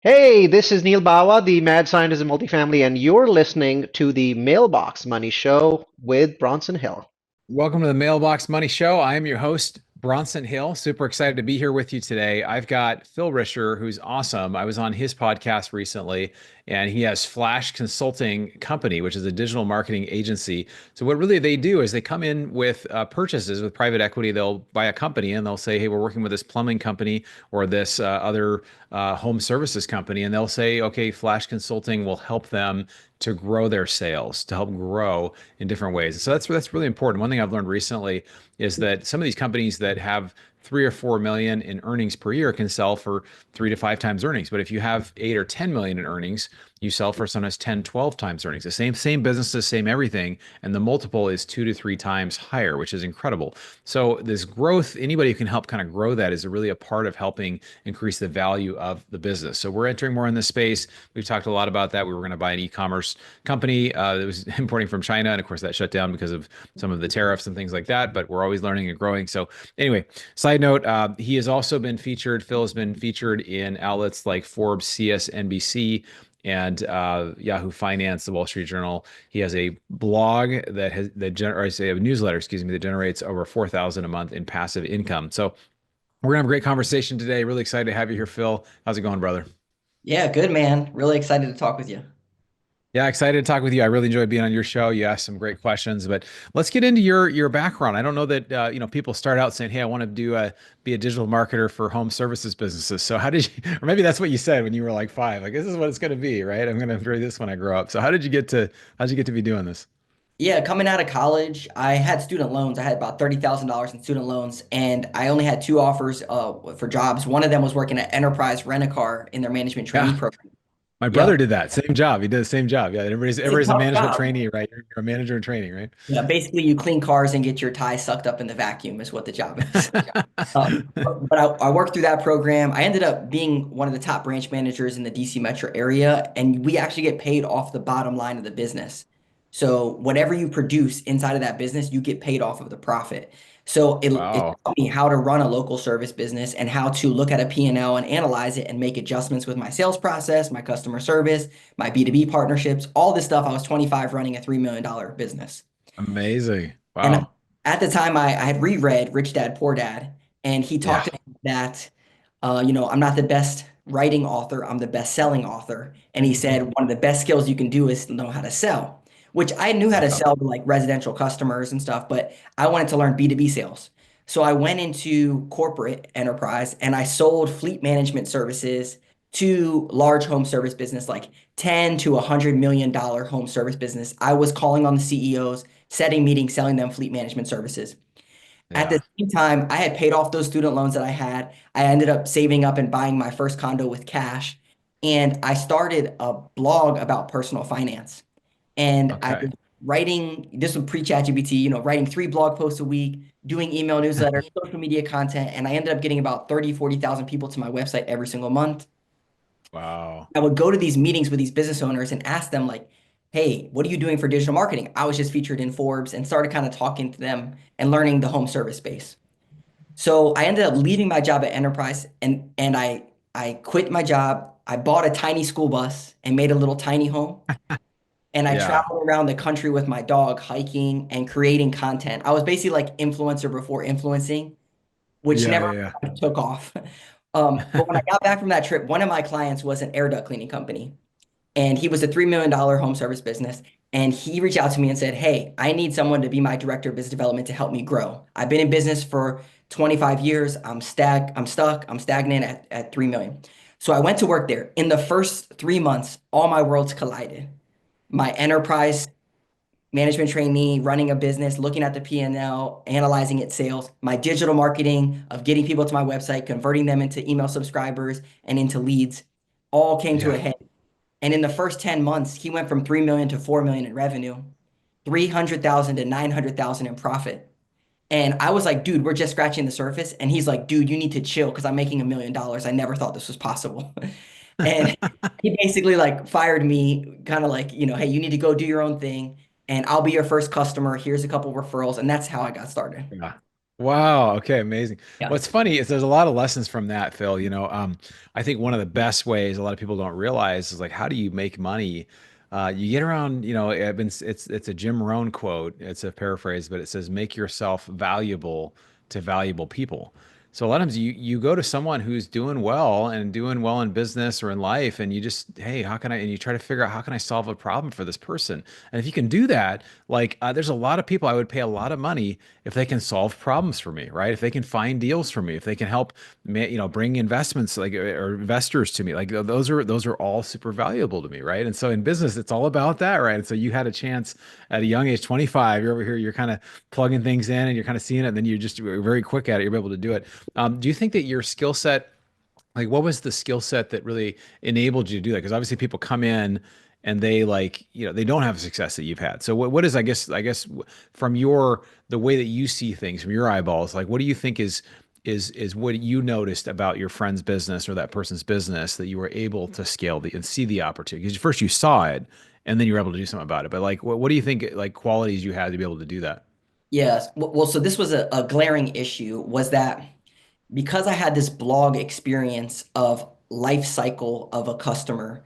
Hey, this is Neil Bawa, the mad scientist of multifamily, and you're listening to the Mailbox Money Show with Bronson Hill. Welcome to the Mailbox Money Show. I am your host, Bronson Hill. Super excited to be here with you today. I've got Phil Risher, who's awesome. I was on his podcast recently, and he has Phlash Consulting Company, which is a digital marketing agency. So what really they do is they come in with purchases with private equity. They'll buy a company and they'll say, "Hey, we're working with this plumbing company or this other home services company," and they'll say, "Okay, Phlash Consulting will help them to grow their sales, to help grow in different ways." So that's really important. One thing I've learned recently is that some of these companies that have 3 or 4 million in earnings per year can sell for 3 to 5 times earnings. But if you have 8 or 10 million in earnings, you sell for sometimes 10, 12 times earnings. The same businesses, same everything, and the multiple is 2 to 3 times higher, which is incredible. So this growth, anybody who can help kind of grow that is really a part of helping increase the value of the business. So we're entering more in this space. We've talked a lot about that. We were going to buy an e-commerce company that was importing from China, and of course that shut down because of some of the tariffs and things like that. But we're always learning and growing. So anyway, side note, he has also been featured. Phil has been featured in outlets like Forbes, CNBC, and Yahoo Finance, the Wall Street Journal. He has a blog or I say a newsletter, excuse me, that generates over 4,000 a month in passive income. So we're gonna have a great conversation today. Really excited to have you here, Phil. How's it going, brother? Yeah, good man. Really excited to talk with you. Yeah, excited to talk with you. I really enjoyed being on your show. You asked some great questions, but let's get into your background. I don't know that people start out saying, "Hey, I want to be a digital marketer for home services businesses." So how did you, or maybe that's what you said when you were like five, like this is what it's going to be, right? I'm going to do this when I grow up. So how did you get to be doing this? Yeah, coming out of college, I had student loans. I had about $30,000 in student loans, and I only had two offers for jobs. One of them was working at Enterprise Rent-A-Car in their management trainee Yeah, program. my Yeah, brother did that. Same job. He did the same job. Yeah, it's a everybody's a tough management job. trainee, right? You're a manager in training, right? Yeah, basically you clean cars and get your ties sucked up in the vacuum is what the job is. But I worked through that program. I ended up being one of the top branch managers in the DC metro area, and we actually get paid off the bottom line of the business. So whatever you produce inside of that business, you get paid off of the profit. So it Wow. taught me how to run a local service business and how to look at a P&L and analyze it and make adjustments with my sales process, my customer service, my B2B partnerships, all this stuff. I was 25 running a $3 million business. Amazing. And Wow. at the time, I had reread Rich Dad Poor Dad, and he Yeah. talked about that, I'm not the best writing author, I'm the best selling author. And he said one of the best skills you can do is know how to sell, which I knew how to Yeah. sell to like residential customers and stuff, but I wanted to learn B2B sales. So I went into corporate enterprise and I sold fleet management services to large home service business, like 10 to $100 million home service business. I was calling on the CEOs, setting meetings, selling them fleet management services. At the Yeah. same time, I had paid off those student loans that I had. I ended up saving up and buying my first condo with cash. And I started a blog about personal finance. And I Okay. was writing, this was pre-ChatGPT, writing 3 blog posts a week, doing email newsletters, social media content. And I ended up getting about 30, 40,000 people to my website every single month. Wow. I would go to these meetings with these business owners and ask them like, "Hey, what are you doing for digital marketing?" I was just featured in Forbes and started kind of talking to them and learning the home service space. So I ended up leaving my job at Enterprise and I quit my job. I bought a tiny school bus and made a little tiny home. And I Yeah. traveled around the country with my dog, hiking and creating content. I was basically like influencer before influencing, which Yeah. never Yeah. Yeah. took off. But when I got back from that trip, one of my clients was an air duct cleaning company and he was a $3 million home service business. And he reached out to me and said, "Hey, I need someone to be my director of business development to help me grow. I've been in business for 25 years. I'm stuck, I'm stagnant at 3 million." So I went to work there. In the first 3 months, all my worlds collided. My enterprise management trainee, running a business, looking at the P&L, analyzing its sales, my digital marketing of getting people to my website, converting them into email subscribers and into leads, all came to Yeah. a head. And in the first 10 months, he went from 3 million to 4 million in revenue, 300,000 to 900,000 in profit. And I was like, "Dude, we're just scratching the surface." And he's like, "Dude, you need to chill because I'm making $1 million. I never thought this was possible." And he basically like fired me, kind of like, "Hey, you need to go do your own thing and I'll be your first customer. Here's a couple referrals." And that's how I got started. Yeah. Wow. Okay. Amazing. Yeah. What's funny is there's a lot of lessons from that, Phil. I think one of the best ways a lot of people don't realize is like, how do you make money? You get around, it's a Jim Rohn quote. It's a paraphrase, but it says, make yourself valuable to valuable people. So a lot of times you go to someone who's doing well in business or in life, and you just, hey, how can I, and you try to figure out how can I solve a problem for this person? And if you can do that, like there's a lot of people I would pay a lot of money if they can solve problems for me, right? If they can find deals for me, if they can help, bring investments like or investors to me, like those are all super valuable to me, right? And so in business, it's all about that, right? And so you had a chance at a young age, 25, you're over here, you're kind of plugging things in and you're kind of seeing it, and then you're very quick at it, you're able to do it. Do you think that your skill set, like what was the skill set that really enabled you to do that? Because obviously people come in and they like, they don't have the success that you've had. So what is, I guess from the way that you see things from your eyeballs, like what do you think is what you noticed about your friend's business or that person's business that you were able to scale and see the opportunity? Because first you saw it and then you were able to do something about it. But like, what do you think like qualities you had to be able to do that? Yes. Well, so this was a glaring issue was that because I had this blog experience of life cycle of a customer,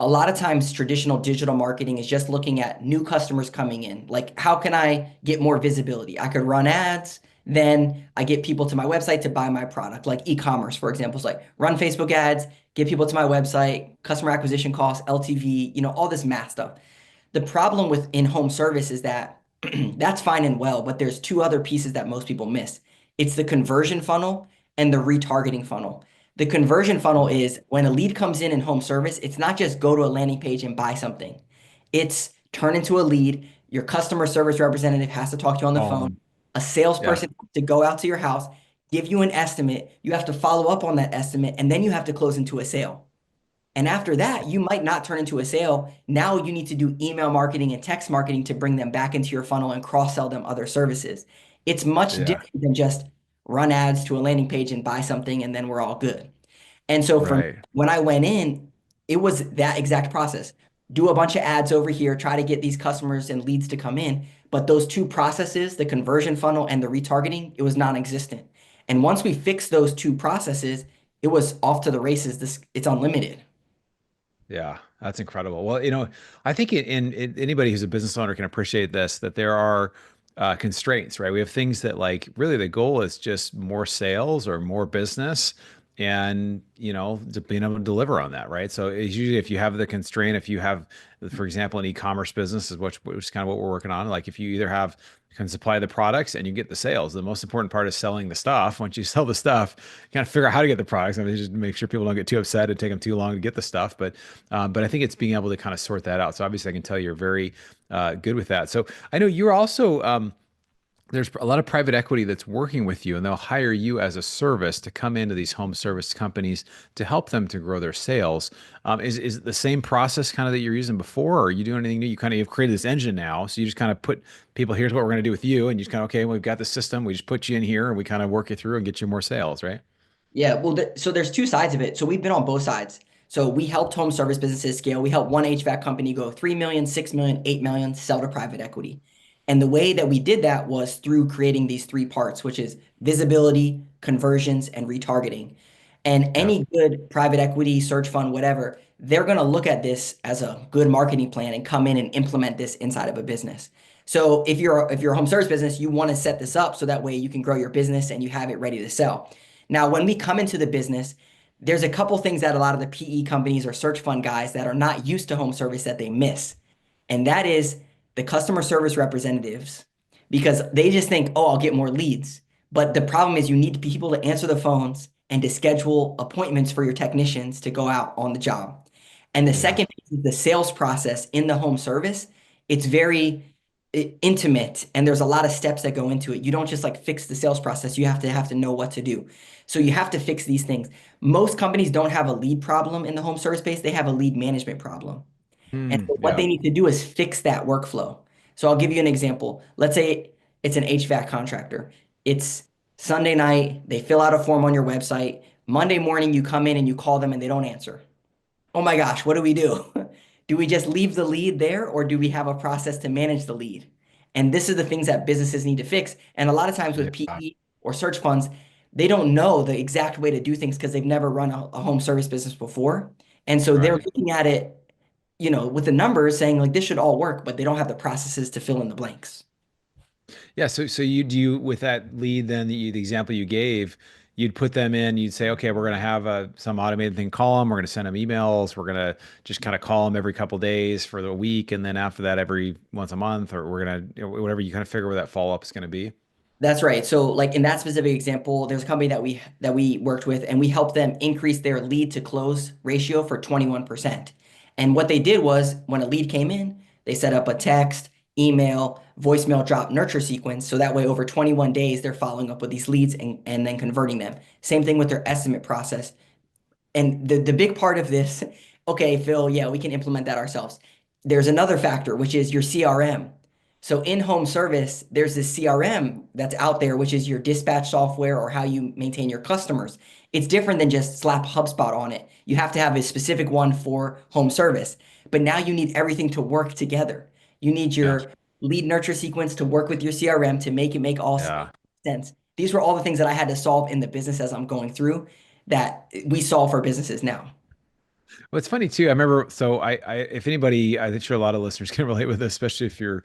a lot of times traditional digital marketing is just looking at new customers coming in. Like, how can I get more visibility? I could run ads, then I get people to my website to buy my product, like e-commerce, for example. It's like run Facebook ads, get people to my website, customer acquisition costs, LTV, all this math stuff. The problem with in-home service is that that's fine and well, but there's two other pieces that most people miss. It's the conversion funnel and the retargeting funnel. The conversion funnel is when a lead comes in home service, it's not just go to a landing page and buy something. It's turn into a lead. Your customer service representative has to talk to you on the phone. Um, A yeah, salesperson has to go out to your house, give you an estimate. You have to follow up on that estimate, and then you have to close into a sale. And after that, you might not turn into a sale. Now you need to do email marketing and text marketing to bring them back into your funnel and cross-sell them other services. It's much yeah, different than just run ads to a landing page and buy something and then we're all good. And so from right. when I went in, it was that exact process. Do a bunch of ads over here, try to get these customers and leads to come in. But those two processes, the conversion funnel and the retargeting, it was non-existent. And once we fixed those two processes, it was off to the races. It's unlimited. Yeah, that's incredible. Well, I think in anybody who's a business owner can appreciate this, that there are constraints, right? We have things that like really the goal is just more sales or more business and, being able to deliver on that, right? So it's usually if you have the constraint, if you have, for example, an e-commerce business is which is kind of what we're working on. Like if you either can supply the products and you get the sales. The most important part is selling the stuff. Once you sell the stuff, you kind of figure out how to get the products. I mean, just make sure people don't get too upset and take them too long to get the stuff. But I think it's being able to kind of sort that out. So obviously, I can tell you're very good with that. So I know you're also there's a lot of private equity that's working with you, and they'll hire you as a service to come into these home service companies to help them to grow their sales. Is it the same process kind of that you're using before, or are you doing anything new? You've created this engine now, so you just kind of put people, here's what we're going to do with you, and you just kind of, okay, we've got the system, we just put you in here, and we kind of work you through and get you more sales, right? Yeah, well, so there's two sides of it. So we've been on both sides. So we helped home service businesses scale. We helped one HVAC company go 3 million, 6 million, 8 million, sell to private equity. And the way that we did that was through creating these three parts, which is visibility, conversions, and retargeting. And Yeah, any good private equity, search fund, whatever, they're going to look at this as a good marketing plan and come in and implement this inside of a business. So if you're a home service business, you want to set this up so that way you can grow your business and you have it ready to sell. Now, when we come into the business, there's a couple things that a lot of the PE companies or search fund guys that are not used to home service that they miss. And that is the customer service representatives, because they just think, oh, I'll get more leads. But the problem is you need people to answer the phones and to schedule appointments for your technicians to go out on the job. And the yeah, second piece is the sales process in the home service. It's very intimate and there's a lot of steps that go into it. You don't just like fix the sales process. You have to know what to do. So you have to fix these things. Most companies don't have a lead problem in the home service space. They have a lead management problem. And so what yeah, they need to do is fix that workflow. So I'll give you an example. Let's say it's an HVAC contractor. It's Sunday night, they fill out a form on your website. Monday morning, you come in and you call them and they don't answer. Oh my gosh, what do we do? Do we just leave the lead there or do we have a process to manage the lead? And this is the things that businesses need to fix. And a lot of times with yeah, PE or search funds, they don't know the exact way to do things because they've never run a home service business before. And so they're Right. looking at it, with the numbers saying like this should all work, but they don't have the processes to fill in the blanks. Yeah. So you do you with that lead then the example you gave, you'd put them in, you'd say, okay, we're going to have some automated thing, call them, we're going to send them emails, we're going to just kind of call them every couple days for the week. And then after that, every once a month, or we're going to, whatever you kind of figure where that follow up is going to be. That's right. So like in that specific example, there's a company that we worked with and we helped them increase their lead to close ratio for 21%. And what they did was when a lead came in, they set up a text, email, voicemail drop nurture sequence. So that way over 21 days, they're following up with these leads and then converting them. Same thing with their estimate process. And the big part of this, okay, Phil, yeah, we can implement that ourselves. There's another factor, which is your CRM. So in home service, there's this CRM that's out there, which is your dispatch software or how you maintain your customers. It's different than just slap HubSpot on it. You have to have a specific one for home service. But now you need everything to work together. You need Yeah. your lead nurture sequence to work with your CRM to make it make all Yeah. sense. These were all the things that I had to solve in the business as I'm going through that we solve for businesses now. Well, it's funny too. I remember, so if anybody, I'm sure a lot of listeners can relate with this, especially if you're,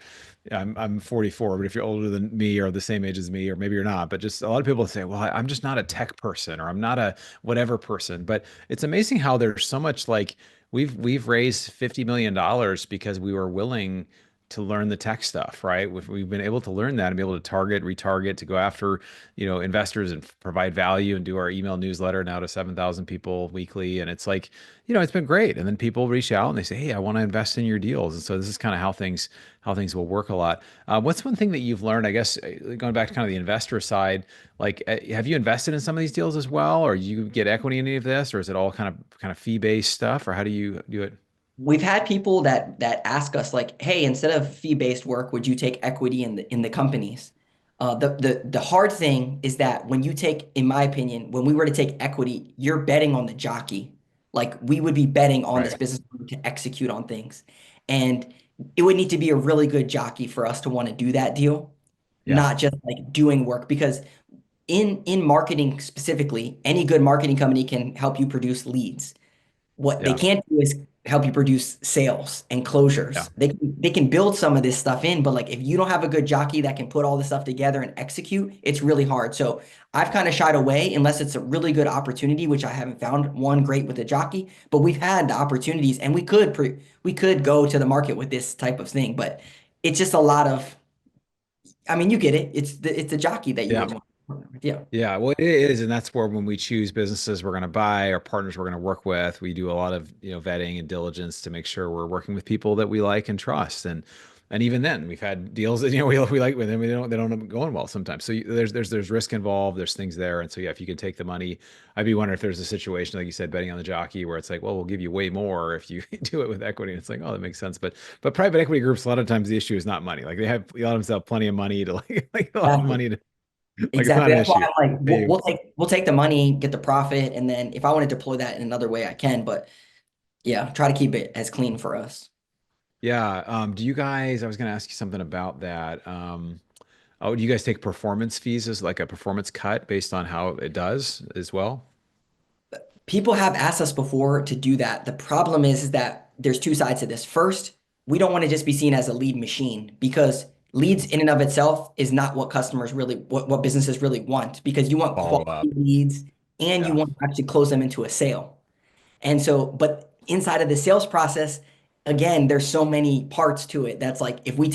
I'm 44, but if you're older than me or the same age as me, or maybe you're not, but just a lot of people say, well, I'm just not a tech person, or I'm not a whatever person. But it's amazing how there's so much like we've raised $50 million because we were willing to learn the tech stuff, right? We've been able to learn that and be able to target, retarget, to go after, investors and provide value and do our email newsletter now to 7,000 people weekly. And it's like, it's been great. And then people reach out and they say, hey, I want to invest in your deals. And so this is kind of how things will work a lot. What's one thing that you've learned, I guess, going back to kind of the investor side, like, have you invested in some of these deals as well, or you get equity in any of this, or is it all kind of fee-based stuff, or how do you do it? We've had people that ask us like, "Hey, instead of fee-based work, would you take equity in the companies?" The hard thing is that when you take, in my opinion, when we were to take equity, you're betting on the jockey. Like we would be betting on this Right. business to execute on things, and it would need to be a really good jockey for us to want to do that deal, Yeah. not just like doing work. Because in marketing specifically, any good marketing company can help you produce leads. What they Yeah. can't do is help you produce sales and Yeah. closures. They can build some of this stuff in, but like if you don't have a good jockey that can put all this stuff together and execute, it's really hard. So I've kind of shied away unless it's a really good opportunity, which I haven't found one great with a jockey, but we've had the opportunities and we could go to the market with this type of thing, but it's just a lot of, I mean, you get it. It's the jockey that you Yeah. would want to partner with. Yeah. Yeah, well, it is, and that's where when we choose businesses we're going to buy or partners we're going to work with, we do a lot of vetting and diligence to make sure we're working with people that we like and trust. And even then, we've had deals that we like with them, they don't end up going well sometimes. So there's risk involved, there's things there, and so yeah, if you can take the money, I'd be wondering if there's a situation like you said, betting on the jockey, where it's like, well, we'll give you way more if you do it with equity. And it's like, oh, that makes sense. But private equity groups, a lot of times the issue is not money. Like they have a lot of them have plenty of money to like a lot of Exactly. money to like it's not Exactly. an That's why issue. I'm like, we'll, They we'll take the money, get the profit, and then if I want to deploy that in another way, I can. But yeah, try to keep it as clean for us. Yeah. Do you guys, I was going to ask you something about that. Oh, do you guys take performance fees as like a performance cut based on how it does as well? People have asked us before to do that. The problem is that there's two sides to this. First, we don't want to just be seen as a lead machine because leads in and of itself is not what customers really, what businesses really want because you want Follow quality up. leads and you Yeah. want to actually close them into a sale. And so, but inside of the sales process, again, there's so many parts to it. That's like if we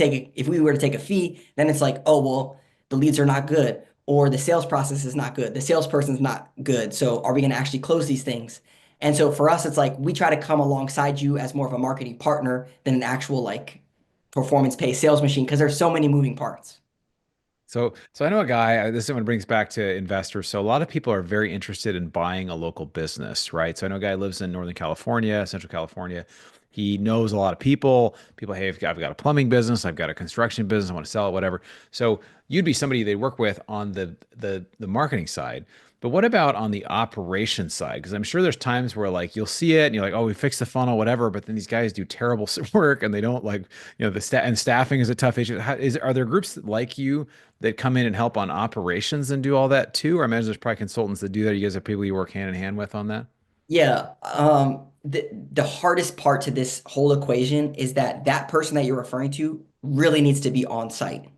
were to take a fee, then it's like, oh, well, the leads are not good, or the sales process is not good. The salesperson's not good. So are we going to actually close these things? And so for us, it's like we try to come alongside you as more of a marketing partner than an actual like performance pay sales machine because there's so many moving parts. So I know a guy, this is what brings back to investors. So a lot of people are very interested in buying a local business, right? So I know a guy who lives in Northern California, Central California. He knows a lot of people. People, hey, I've got a plumbing business, I've got a construction business, I want to sell it, whatever. So you'd be somebody they work with on the marketing side. But what about on the operation side? Because I'm sure there's times where like you'll see it and you're like, oh, we fixed the funnel, whatever. But then these guys do terrible work and they don't like, the staffing is a tough issue. Are there groups like you that come in and help on operations and do all that too? Or I imagine there's probably consultants that do that. You guys have people you work hand in hand with on that? Yeah. The hardest part to this whole equation is that that person that you're referring to really needs to be on site.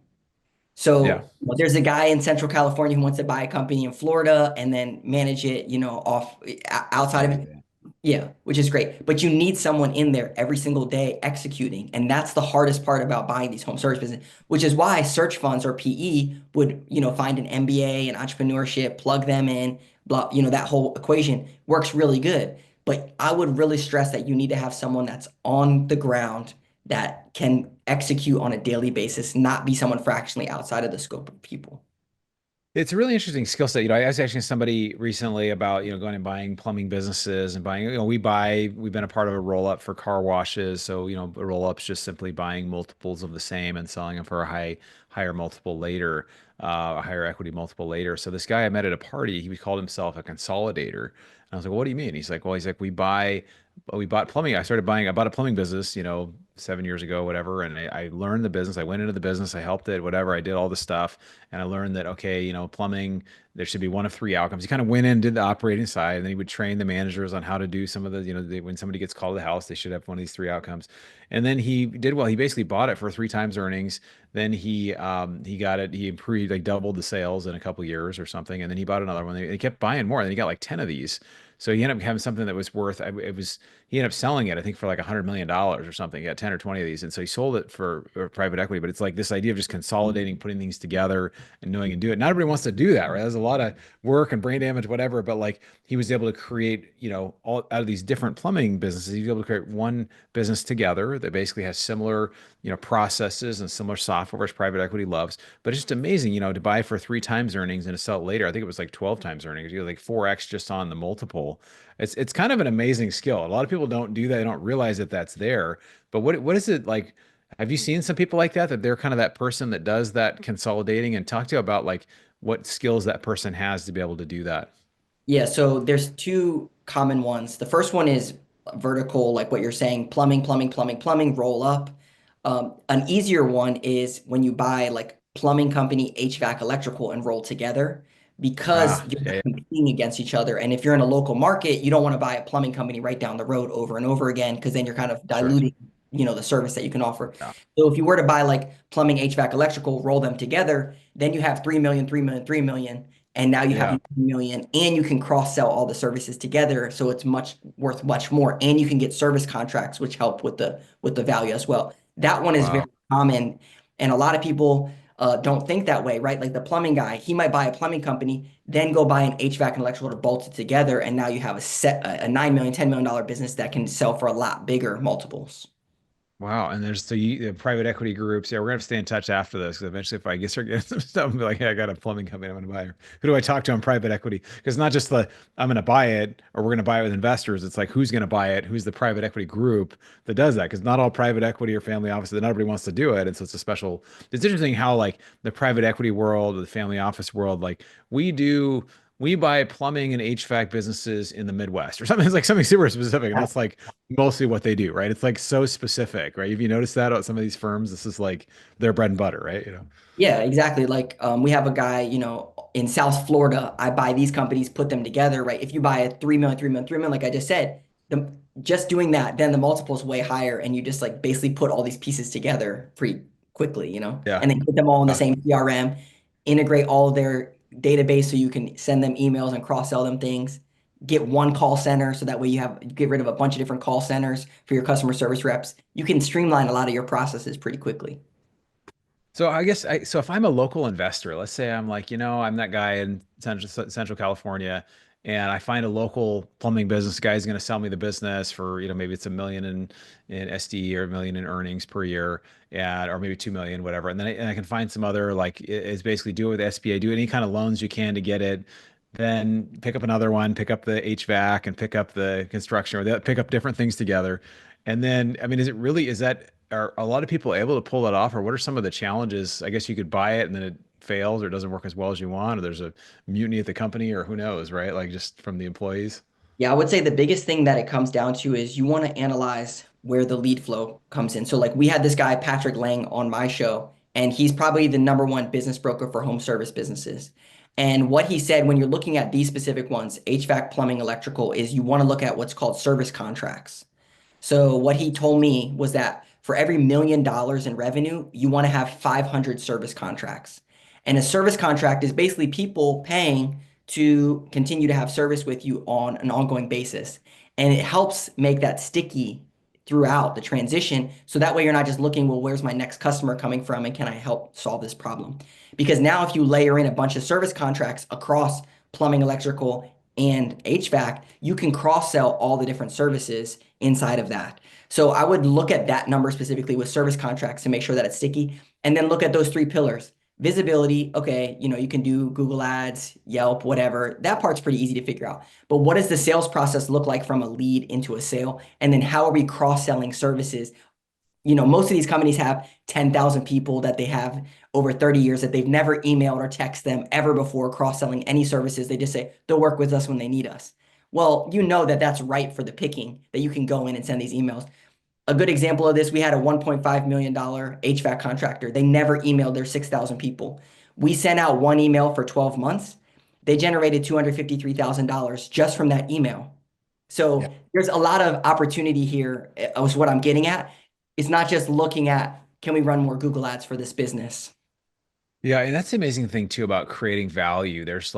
Yeah. So there's a guy in Central California who wants to buy a company in Florida and then manage it, off outside of it. Yeah, which is great. But you need someone in there every single day executing. And that's the hardest part about buying these home service business, which is why search funds or PE would, find an MBA and entrepreneurship, plug them in, blah, that whole equation works really good. But I would really stress that you need to have someone that's on the ground that can execute on a daily basis, not be someone fractionally outside of the scope of people. It's a really interesting skill set. I was asking somebody recently about, going and buying plumbing businesses and buying, we've been a part of a roll up for car washes. So, a roll up's just simply buying multiples of the same and selling them for a higher multiple later, a higher equity multiple later. So this guy I met at a party, he called himself a consolidator. And I was like, well, what do you mean? He's like, we bought plumbing. I bought a plumbing business, 7 years ago, whatever. And I learned the business. I went into the business. I helped it, whatever. I did all the stuff. And I learned that, okay, plumbing, there should be one of three outcomes. He kind of went in, did the operating side, and then he would train the managers on how to do some of the, when somebody gets called to the house, they should have one of these three outcomes. And then he did well. He basically bought it for three times earnings. Then he got it. He improved, like doubled the sales in a couple of years or something. And then he bought another one. They kept buying more. And then he got like 10 of these. So he ended up having something that was worth, he ended up selling it, I think, for like $100 million or something. He got 10 or 20 of these. And so he sold it for private equity. But it's like this idea of just consolidating, putting things together and knowing and do it. Not everybody wants to do that, right? There's a lot of work and brain damage, whatever. But like he was able to create, all out of these different plumbing businesses, he was able to create one business together that basically has similar, processes and similar software, which private equity loves. But it's just amazing, to buy for three times earnings and to sell it later. I think it was like 12 times earnings, like 4x just on the multiple. It's kind of an amazing skill. A lot of people don't do that. They don't realize that that's there. But what is it like? Have you seen some people like that they're kind of that person that does that consolidating, and talk to you about like what skills that person has to be able to do that? Yeah, so there's two common ones. The first one is vertical, like what you're saying, plumbing, roll up. An easier one is when you buy like plumbing company, HVAC, electrical, and roll together because Ah, you're yeah, competing against each other. And if you're in a local market, you don't want to buy a plumbing company right down the road over and over again because then you're kind of sure. diluting, the service that you can offer. Yeah, So if you were to buy like plumbing, HVAC, electrical, roll them together, then you have 3 million, 3 million, 3 million. And now you have yeah. 1 million and you can cross sell all the services together. So it's much more. And you can get service contracts, which help with the value as well. That one is very Wow. common. And a lot of people don't think that way, right? Like the plumbing guy, he might buy a plumbing company, then go buy an HVAC and electrical to bolt it together. And now you have a 9 million, $10 million business that can sell for a lot bigger multiples. Wow. And there's the private equity groups. Yeah, we're gonna have to stay in touch after this because eventually, if I get start getting some stuff, I'm be like, hey, I got a plumbing company I'm gonna buy. Who do I talk to on private equity? Because not just I'm gonna buy it or we're gonna buy it with investors. It's like who's gonna buy it? Who's the private equity group that does that? Because not all private equity or family offices, not everybody wants to do it. And so it's a special. It's interesting how like the private equity world or the family office world, like we buy plumbing and HVAC businesses in the Midwest or something. It's like something super specific. And that's like mostly what they do, right? It's like so specific, right? Have you noticed that about some of these firms? This is like their bread and butter, right? Yeah, exactly. Like we have a guy, in South Florida. I buy these companies, put them together, right? If you buy a 3 million, 3 million, 3 million, like I just said, just doing that, then the multiple's way higher, and you just like basically put all these pieces together pretty quickly, Yeah. and then put them all in the Uh, same CRM, integrate all of their database so you can send them emails and cross-sell them things. Get one call center so that way you get rid of a bunch of different call centers for your customer service reps. You can streamline a lot of your processes pretty quickly. So I guess so if I'm a local investor, let's say I'm like, I'm that guy in Central California and I find a local plumbing business guy is going to sell me the business for, maybe it's 1 million in SD or 1 million in earnings per year, and or maybe 2 million, whatever. And then I can find some other like is basically do it with SBA, do any kind of loans you can to get it. Then pick up another one, pick up the HVAC and pick up the construction, or pick up different things together. And then, I mean, is that, are a lot of people able to pull that off, or what are some of the challenges? I guess you could buy it and then it fails or doesn't work as well as you want, or there's a mutiny at the company, or who knows, right? Like just from the employees. Yeah, I would say the biggest thing that it comes down to is you want to analyze where the lead flow comes in. So like we had this guy, Patrick Lang, on my show, and he's probably the number one business broker for home service businesses. And what he said when you're looking at these specific ones, HVAC, plumbing, electrical, is you want to look at what's called service contracts. So what he told me was that for every $1 million in revenue, you want to have 500 service contracts. And a service contract is basically people paying to continue to have service with you on an ongoing basis. And it helps make that sticky throughout the transition. So that way you're not just looking, well, where's my next customer coming from and can I help solve this problem? Because now if you layer in a bunch of service contracts across plumbing, electrical, and HVAC, you can cross-sell all the different services inside of that. So I would look at that number specifically with service contracts to make sure that it's sticky, and then look at those three pillars. Visibility, okay, you can do Google Ads, Yelp, whatever. That part's pretty easy to figure out. But what does the sales process look like from a lead into a sale? And then how are we cross-selling services? Most of these companies have 10,000 people that they have over 30 years that they've never emailed or text them ever before cross-selling any services. They just say they'll work with us when they need us. Well, that that's right for the picking, that you can go in and send these emails. A good example of this, we had a $1.5 million HVAC contractor. They never emailed their 6,000 people. We sent out one email for 12 months. They generated $253,000 just from that email. So Yeah. there's a lot of opportunity here, is what I'm getting at. It's not just looking at, can we run more Google ads for this business? Yeah, and that's the amazing thing too about creating value. There's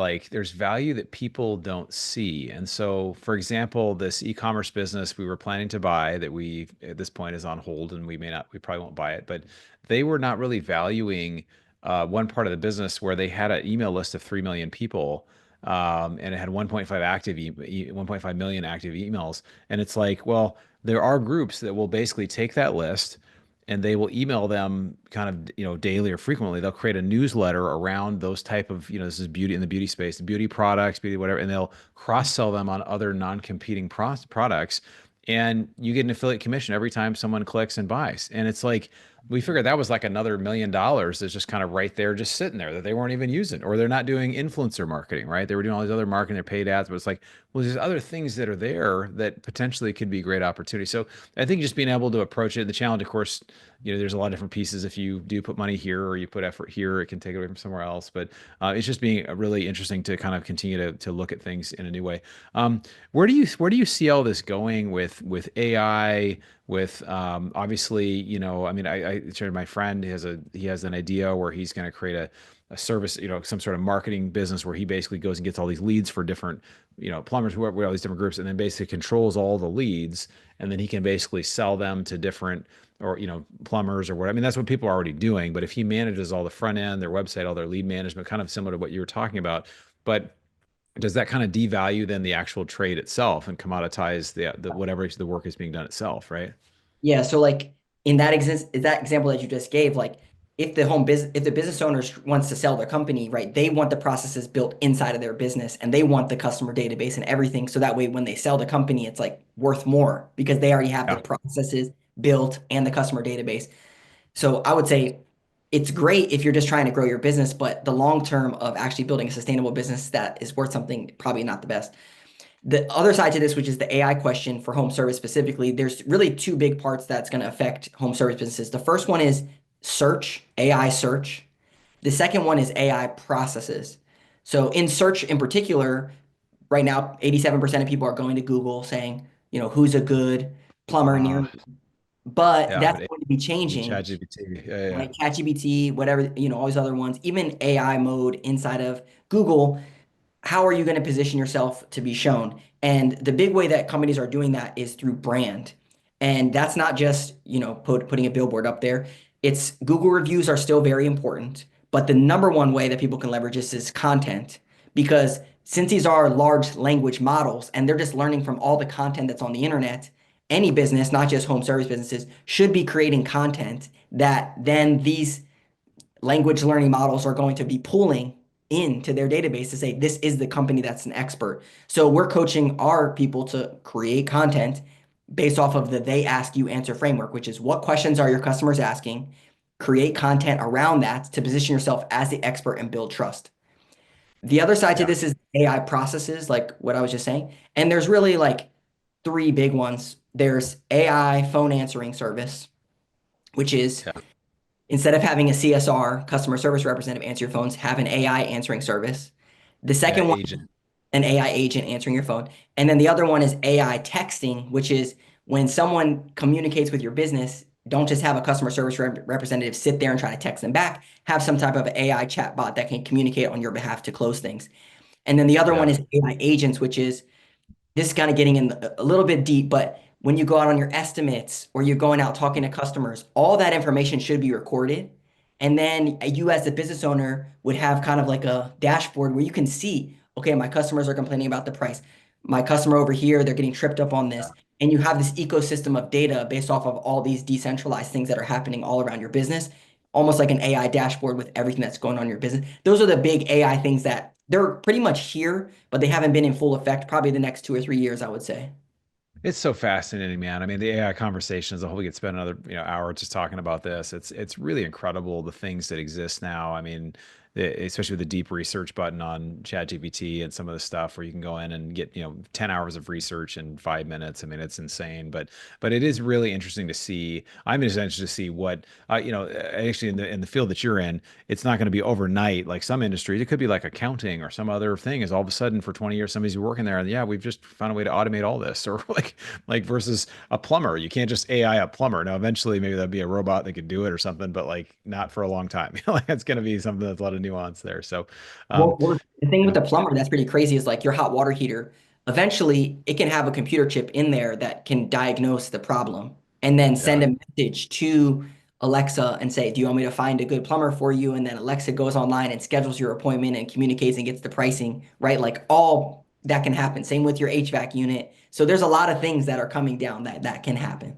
value that people don't see. And so, for example, this e-commerce business we were planning to buy that we at this point is on hold and we probably won't buy it, but they were not really valuing one part of the business where they had an email list of 3 million people. And it had 1.5 million active emails. And it's like, well, there are groups that will basically take that list and they will email them kind of, daily or frequently. They'll create a newsletter around those type of, this is beauty in the beauty space, the beauty products, beauty, whatever, and they'll cross sell them on other non-competing products. And you get an affiliate commission every time someone clicks and buys. And it's like, we figured that was like another $1 million that's just kind of right there, just sitting there that they weren't even using, or they're not doing influencer marketing, right? They were doing all these other marketing, their paid ads, but it's like, well, there's other things that are there that potentially could be great opportunities. So I think just being able to approach it, the challenge, of course, there's a lot of different pieces. If you do put money here or you put effort here, it can take it away from somewhere else. But it's just being really interesting to kind of continue to look at things in a new way. Where do you see all this going with AI? With obviously, I mean, I shared my friend he has an idea where he's going to create a service, some sort of marketing business where he basically goes and gets all these leads for different, plumbers, whoever, all these different groups, and then basically controls all the leads, and then he can basically sell them to different or plumbers or what. I mean, that's what people are already doing. But if he manages all the front end, their website, all their lead management, kind of similar to what you were talking about, but does that kind of devalue then the actual trade itself and commoditize the whatever the work is being done itself, right? Yeah, so like in that example that you just gave, like if the business owner wants to sell their company, right, they want the processes built inside of their business and they want the customer database and everything. So that way when they sell the company, it's like worth more because they already have the Yeah. processes built and the customer database. So I would say it's great if you're just trying to grow your business, but the long term of actually building a sustainable business that is worth something, probably not the best. The other side to this, which is the AI question for home service specifically, there's really two big parts that's going to affect home service businesses. The first one is search, AI search. The second one is AI processes. So in search in particular, right now, 87% of people are going to Google saying, who's a good plumber near Uh, me. But yeah, that's but going to be changing, ChatGPT, yeah, yeah. right? ChatGPT, whatever, all these other ones, even AI mode inside of Google. How are you going to position yourself to be shown? And the big way that companies are doing that is through brand. And that's not just, putting a billboard up there. It's Google reviews are still very important, but the number one way that people can leverage this is content. Because since these are large language models and they're just learning from all the content that's on the internet, any business, not just home service businesses, should be creating content that then these language learning models are going to be pulling into their database to say, this is the company that's an expert. So we're coaching our people to create content based off of the they ask you answer framework, which is what questions are your customers asking? create content around that to position yourself as the expert and build trust. The other side to Yeah. this is AI processes, like what I was just saying. And there's really like three big ones. There's AI phone answering service, which is Yeah. instead of having a CSR, customer service representative, answer your phones, have an AI answering service. The Yeah. second one, Agent. an AI agent answering your phone. And then the other one is AI texting, which is when someone communicates with your business, don't just have a customer service representative sit there and try to text them back. Have some type of AI chatbot that can communicate on your behalf to close things. And then the other one Yeah. is AI agents, which is this is kind of getting in a little bit deep, but when you go out on your estimates or you're going out talking to customers, all that information should be recorded. And then you as a business owner would have kind of like a dashboard where you can see, okay, my customers are complaining about the price. My customer over here, they're getting tripped up on this. And you have this ecosystem of data based off of all these decentralized things that are happening all around your business, almost like an AI dashboard with everything that's going on in your business. Those are the big AI things that they're pretty much here, but they haven't been in full effect probably the next 2 or 3 years, I would say. It's so fascinating, man. I mean, the AI conversation as a whole, we could spend another, hour just talking about this. It's really incredible the things that exist now. I mean, especially with the deep research button on ChatGPT and some of the stuff where you can go in and get, 10 hours of research in 5 minutes. I mean, it's insane, but it is really interesting to see. I'm just interested to see what, actually in the field that you're in, it's not going to be overnight. Like some industries, it could be like accounting or some other thing is all of a sudden for 20 years, somebody's working there and yeah, we've just found a way to automate all this or like versus a plumber. You can't just AI a plumber. Now, eventually maybe that'd be a robot that could do it or something, but like not for a long time. Like it's going to be something that's a lot of nuance there. So, um, Well, the thing with yeah, the plumber that's pretty crazy is like your hot water heater, eventually it can have a computer chip in there that can diagnose the problem and then send yeah. a message to Alexa and say, do you want me to find a good plumber for you? And then Alexa goes online and schedules your appointment and communicates and gets the pricing, right? Like all that can happen. Same with your HVAC unit. So there's a lot of things that are coming down that can happen.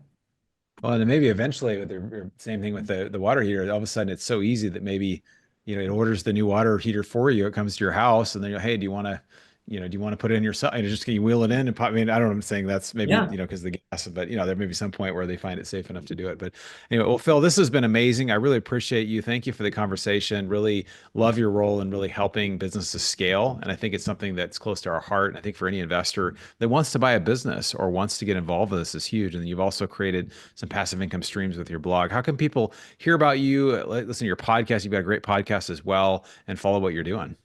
Well, and then maybe eventually with the same thing with the water heater, all of a sudden it's so easy that maybe, it orders the new water heater for you. It comes to your house and then hey, do you want to, do you want to put it in yourself? And just can you wheel it in and pop? I mean, I don't know. I'm saying that's maybe, Yeah. because the gas, but there may be some point where they find it safe enough to do it. But anyway, well, Phil, this has been amazing. I really appreciate you. Thank you for the conversation. Really love your role in really helping businesses scale. And I think it's something that's close to our heart. And I think for any investor that wants to buy a business or wants to get involved with this is huge. And you've also created some passive income streams with your blog. How can people hear about you, listen to your podcast? You've got a great podcast as well, and follow what you're doing.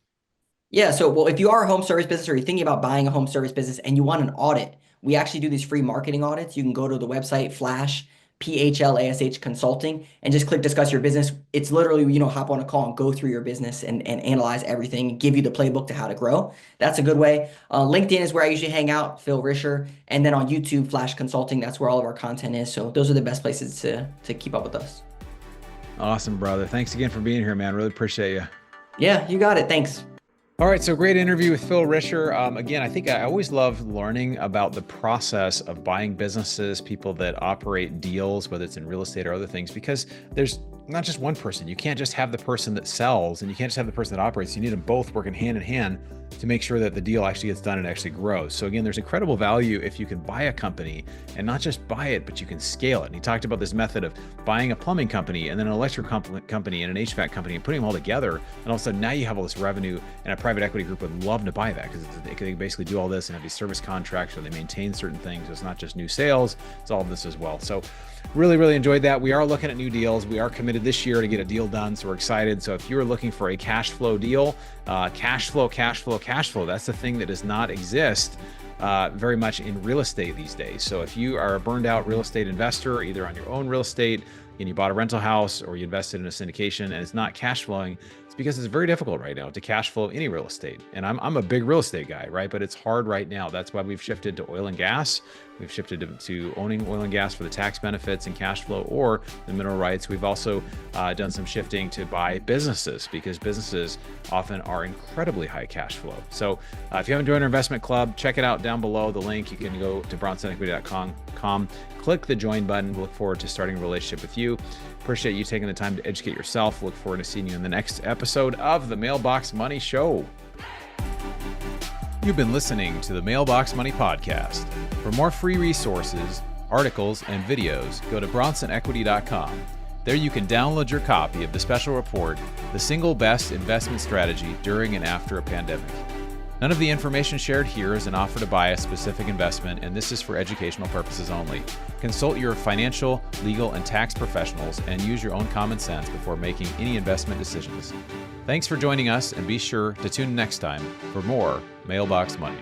Yeah, so well, if you are a home service business or you're thinking about buying a home service business and you want an audit, we actually do these free marketing audits. You can go to the website Phlash, Phlash Consulting, and just click discuss your business. It's literally, hop on a call and go through your business and analyze everything, give you the playbook to how to grow. That's a good way. LinkedIn is where I usually hang out, Phil Risher, and then on YouTube, Phlash Consulting. That's where all of our content is. So those are the best places to keep up with us. Awesome, brother. Thanks again for being here, man. Really appreciate you. Yeah, you got it. Thanks. All right, so great interview with Phil Risher. Again, I think I always love learning about the process of buying businesses, people that operate deals, whether it's in real estate or other things, because there's not just one person. You can't just have the person that sells and you can't just have the person that operates. You need them both working hand in hand to make sure that the deal actually gets done and actually grows. So again, there's incredible value if you can buy a company and not just buy it, but you can scale it. And he talked about this method of buying a plumbing company and then an electric company and an HVAC company and putting them all together. And all of a sudden now you have all this revenue, and a private equity group would love to buy that because they can basically do all this and have these service contracts, or they maintain certain things. So it's not just new sales, it's all of this as well. So really, really enjoyed that. We are looking at new deals. We are committed this year to get a deal done. So we're excited. So if you're looking for a cash flow deal, cash flow, that's the thing that does not exist very much in real estate these days. So if you are a burned out real estate investor, either on your own real estate and you bought a rental house or you invested in a syndication and it's not cash flowing, it's because it's very difficult right now to cash flow any real estate. And I'm a big real estate guy, right? But it's hard right now. That's why we've shifted to oil and gas. We've shifted to owning oil and gas for the tax benefits and cash flow, or the mineral rights. We've also done some shifting to buy businesses, because businesses often are incredibly high cash flow. So if you haven't joined our investment club, check it out down below the link. You can go to bronsonequity.com, click the join button. We look forward to starting a relationship with you. Appreciate you taking the time to educate yourself. Look forward to seeing you in the next episode of the Mailbox Money Show. You've been listening to the Mailbox Money Podcast. For more free resources, articles, and videos, go to bronsonequity.com. There you can download your copy of the special report, The Single Best Investment Strategy During and After a Pandemic. None of the information shared here is an offer to buy a specific investment, and this is for educational purposes only. Consult your financial, legal, and tax professionals and use your own common sense before making any investment decisions. Thanks for joining us, and be sure to tune in next time for more Mailbox Money.